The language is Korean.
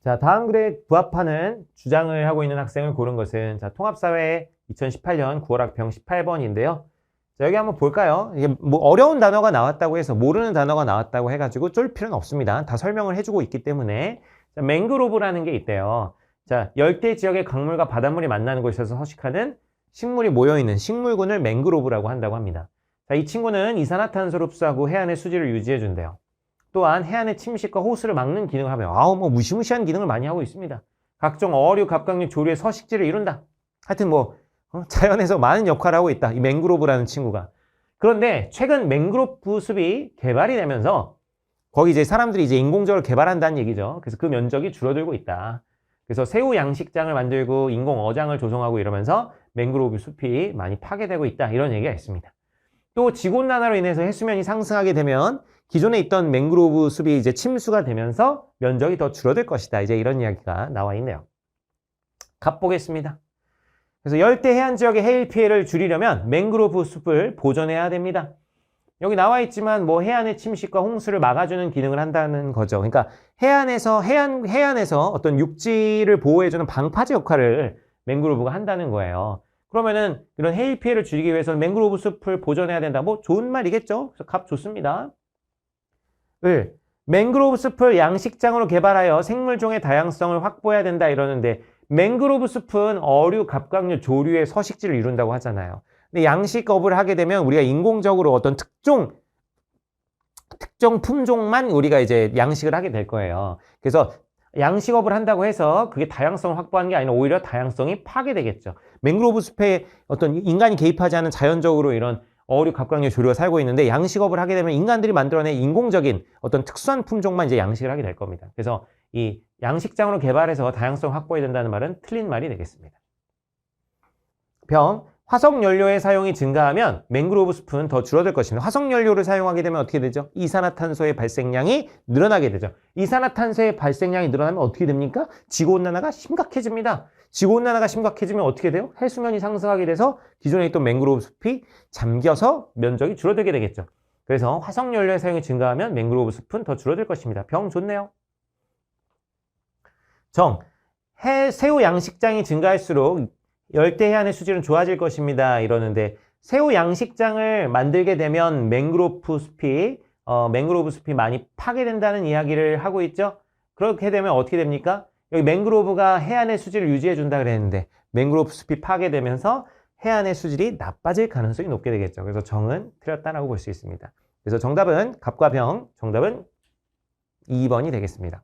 자, 다음 글에 부합하는 주장을 하고 있는 학생을 고른 것은 자, 통합사회 2018년 9월학평 18번인데요. 자, 여기 한번 볼까요? 이게 뭐 어려운 단어가 나왔다고 해서 모르는 단어가 나왔다고 해가지고 쫄 필요는 없습니다. 다 설명을 해주고 있기 때문에. 자, 맹그로브라는 게 있대요. 자, 열대 지역의 강물과 바닷물이 만나는 곳에서 서식하는 식물이 모여있는 식물군을 맹그로브라고 한다고 합니다. 자, 이 친구는 이산화탄소를 흡수하고 해안의 수질을 유지해준대요. 또한 해안의 침식과 호수를 막는 기능을 하며 뭐 무시무시한 기능을 많이 하고 있습니다. 각종 어류, 갑각류, 조류의 서식지를 이룬다. 하여튼 자연에서 많은 역할을 하고 있다. 이 맹그로브라는 친구가. 그런데 최근 맹그로브 숲이 개발이 되면서 거기 이제 사람들이 이제 인공적으로 개발한다는 얘기죠. 그래서 그 면적이 줄어들고 있다. 그래서 새우 양식장을 만들고 인공 어장을 조성하고 이러면서 맹그로브 숲이 많이 파괴되고 있다. 이런 얘기가 있습니다. 또 지구온난화로 인해서 해수면이 상승하게 되면 기존에 있던 맹그로브 숲이 이제 침수가 되면서 면적이 더 줄어들 것이다. 이제 이런 이야기가 나와 있네요. 가보겠습니다. 그래서 열대 해안 지역의 해일 피해를 줄이려면 맹그로브 숲을 보존해야 됩니다. 여기 나와 있지만 해안의 침식과 홍수를 막아주는 기능을 한다는 거죠. 그러니까 해안에서 어떤 육지를 보호해주는 방파제 역할을 맹그로브가 한다는 거예요. 그러면은 이런 해일 피해를 줄이기 위해서는 맹그로브 숲을 보존해야 된다. 좋은 말이겠죠? 그래서 값 좋습니다. 맹그로브 숲을 양식장으로 개발하여 생물종의 다양성을 확보해야 된다 이러는데 맹그로브 숲은 어류, 갑각류, 조류의 서식지를 이룬다고 하잖아요. 근데 양식업을 하게 되면 우리가 인공적으로 어떤 특정 품종만 우리가 이제 양식을 하게 될 거예요. 그래서 양식업을 한다고 해서 그게 다양성을 확보하는 게 아니라 오히려 다양성이 파괴되겠죠. 맹그로브 숲에 어떤 인간이 개입하지 않은 자연적으로 이런 어류, 갑각류, 조류가 살고 있는데 양식업을 하게 되면 인간들이 만들어낸 인공적인 어떤 특수한 품종만 이제 양식을 하게 될 겁니다. 그래서 이 양식장으로 개발해서 다양성을 확보해야 된다는 말은 틀린 말이 되겠습니다. 병, 화석연료의 사용이 증가하면 맹그로브 숲은 더 줄어들 것입니다. 화석연료를 사용하게 되면 어떻게 되죠? 이산화탄소의 발생량이 늘어나게 되죠. 이산화탄소의 발생량이 늘어나면 어떻게 됩니까? 지구온난화가 심각해집니다. 지구온난화가 심각해지면 어떻게 돼요? 해수면이 상승하게 돼서 기존에 있던 맹그로브 숲이 잠겨서 면적이 줄어들게 되겠죠. 그래서 화석연료의 사용이 증가하면 맹그로브 숲은 더 줄어들 것입니다. 병 좋네요. 정, 새우 양식장이 증가할수록 열대 해안의 수질은 좋아질 것입니다. 이러는데 새우 양식장을 만들게 되면 맹그로브 숲이 많이 파괴된다는 이야기를 하고 있죠. 그렇게 되면 어떻게 됩니까? 여기 맹그로브가 해안의 수질을 유지해 준다 그랬는데 맹그로브 숲이 파괴되면서 해안의 수질이 나빠질 가능성이 높게 되겠죠. 그래서 정은 틀렸다라고 볼 수 있습니다. 그래서 정답은 갑과 병, 정답은 2번이 되겠습니다.